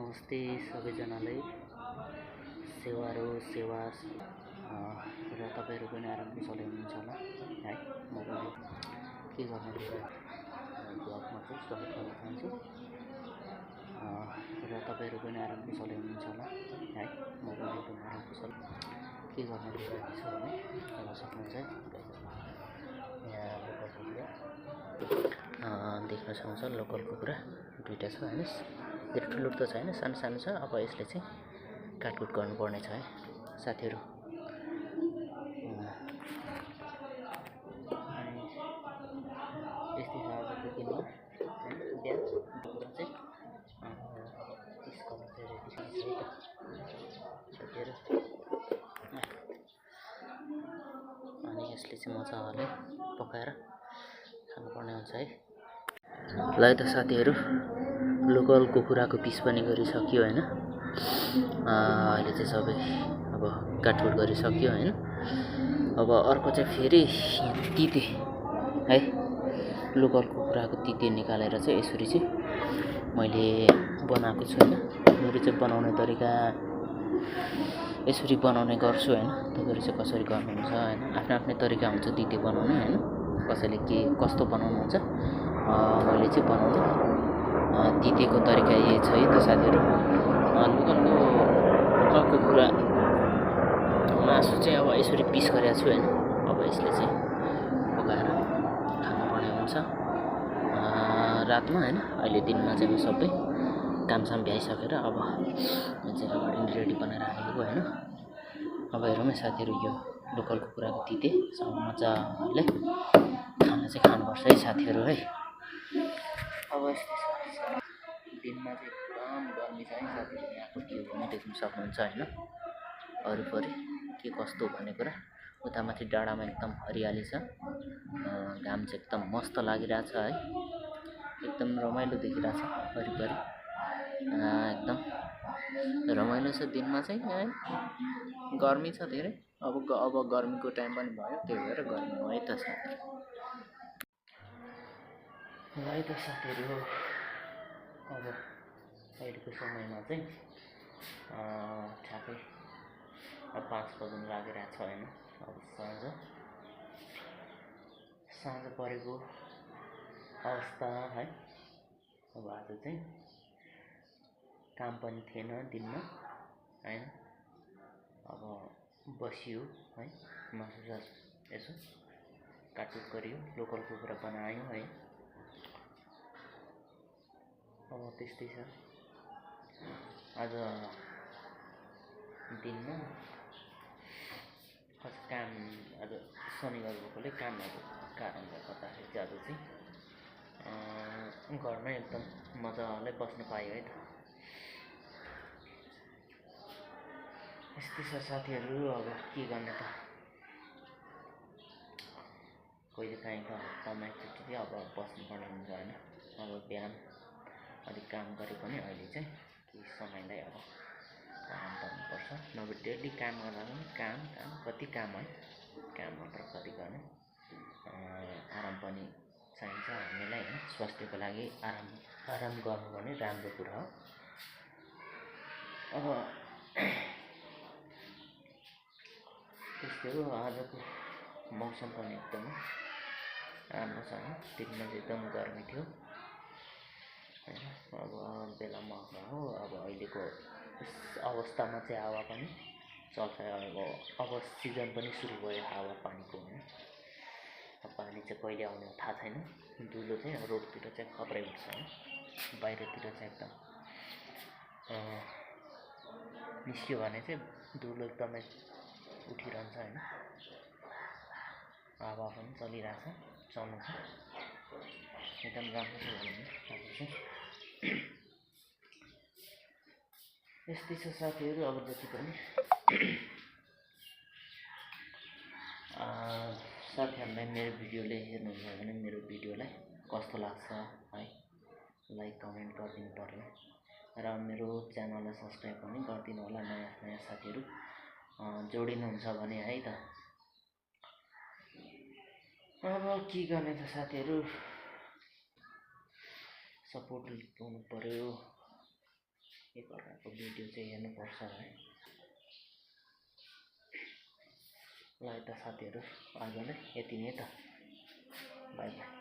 नमस्ते सबैजनालाई सेवा र तपाईँहरू पनि आरामले चलाउनुहुन्छ होला है। म पनि के गर्न ब्लगमा चाहिँ स्वागत गर्न चाहन्छु र तपाईँहरू पनि आरामले चलाउनुहुन्छ होला है। म पनि एकदम आरामले के गर्न दिइरहेको छु भने हेर्न सक्नुहुन्छ यहाँ लोकल कुखुरा देख्न सक्नुहुन्छ। लोकल कुखुरा दुईवटा छ होइन, धेरै ठुलो त छैन, सानो सानो छ। अब यसले चाहिँ काटकुट गर्नुपर्ने छ है साथीहरू। अनि यस्तै छ आजको दिनमा बिहान कुखुरा चाहिँ पिस गर्न चाहिँ रेडी छ है त साथीहरू। अनि यसले चाहिँ मजाले पकाएर खानुपर्ने हुन्छ है। ल त साथीहरू, लोकल कुखुराको पिस पनि गरिसक्यो होइन। अहिले चाहिँ सबै अब काटकुट गरिसक्यो होइन। अब अर्को चाहिँ फेरि तिते है, लोकल कुखुराको तिते निकालेर चाहिँ यसरी चाहिँ मैले बनाएको छु होइन। मेरो चाहिँ बनाउने तरिका यसरी बनाउने गर्छु होइन। तपाईँहरू चाहिँ कसरी गर्नुहुन्छ होइन, आफ्नो आफ्नै तरिका हुन्छ तिते बनाउने होइन। कसैले के कस्तो बनाउनुहुन्छ, मैले चाहिँ बनाउने तितेको तरिका यही छ है त साथीहरू। लोकल कुखुरा मासु चाहिँ अब यसरी पिस गरेको छु होइन। अब यसले चाहिँ पकाएर खानुपर्ने हुन्छ रातमा होइन। अहिले दिनमा चाहिँ म सबै कामसाम भ्याइसकेर अब चाहिँ अगाडि रेडी बनाएर राखेको होइन। अब हेरौँ है साथीहरू, यो लोकल कुखुराको तितेसँग मजाले खाना चाहिँ खानुपर्छ है साथीहरू है। अब यस्तै छ, दिनमा चाहिँ एकदम गर्मी छ है साथीहरू। यहाँको भ्यू पनि देख्न सक्नुहुन्छ होइन, वरिपरि के कस्तो भन्ने कुरा। उता माथि डाँडामा एकदम हरियाली छ, घाम चाहिँ एकदम मस्त लागिरहेछ है। एकदम रमाइलो देखिरहेछ वरिपरि, एकदम रमाइलो छ दिनमा चाहिँ है। गर्मी छ धेरै, अब गर्मीको टाइम पनि भयो, त्यही भएर गर्मी हो है त साथीहरू। है त साथीहरू, अब अहिलेको समयमा चाहिँ ठ्याक्कै 5 बज्न लागिरहेको छ होइन। अब साँझ परेको अवस्था है। अब आज चाहिँ काम पनि थिएन दिनमा होइन। अब बसियो है, मासु यसो काटकुट गरियो, लोकल कुखुरा बनायो है। अब त्यस्तै छ आज दिनमा। काम आज शनिबार भएकोले कामहरू कारणले गर्दाखेरि चाहिँ आज चाहिँ घरमै एकदम मजाले बस्नु पायो है त। यस्तै छ साथीहरू, अब के गर्ने त। कहिलेकाहीँ त हप्तामा एकचोटि चाहिँ अब बस्नुपर्ने हुन्छ होइन। अब बिहान अलिक काम गरे पनि अहिले चाहिँ केही समयलाई अब आराम गर्नुपर्छ, नभए डेली काम गर्दा पनि काम कति काम है। काम मात्र कति गर्ने, आराम पनि चाहिन्छ हामीलाई होइन। स्वास्थ्यको लागि आराम गर्नु भने राम्रो कुरा हो। अब त्यस्तै हो, आजको मौसम पनि एकदमै राम्रो छ होइन। दिनमा चाहिँ एकदम गर्मी थियो होइन। अब बेलामा हो, अब अहिलेको अवस्थामा चाहिँ हावा पनि चल्छ। अब सिजन पनि सुरु भयो हावा पानीको होइन। अब पानी चाहिँ कहिले आउने थाहा छैन। धुलो चाहिँ रोडतिर चाहिँ खत्रै उठ्छ है, बाहिरतिर चाहिँ एकदम निस्क्यो भने चाहिँ धुलो एकदमै उठिरहन्छ होइन। हावा पनि चलिरहेछ, चल्नु छ एकदम राम्रो छ भने चाहिँ। यस्तै छ साथीहरू। अब जति पनि साथीहरूलाई मेरो भिडियोले हेर्नुहुन्छ भने मेरो भिडियोलाई कस्तो लाग्छ है, लाइक कमेन्ट गरिदिनु पर्यो र मेरो च्यानललाई सब्सक्राइब पनि गरिदिनु होला। नयाँ साथीहरू जोडिनुहुन्छ भने है त। अब के गर्ने त साथीहरू, सपोर्ट हुनु पर्यो एकअर्काको भिडियो चाहिँ हेर्नुपर्छ है। ल त साथीहरू आजलाई यति नै त, बाई बाई।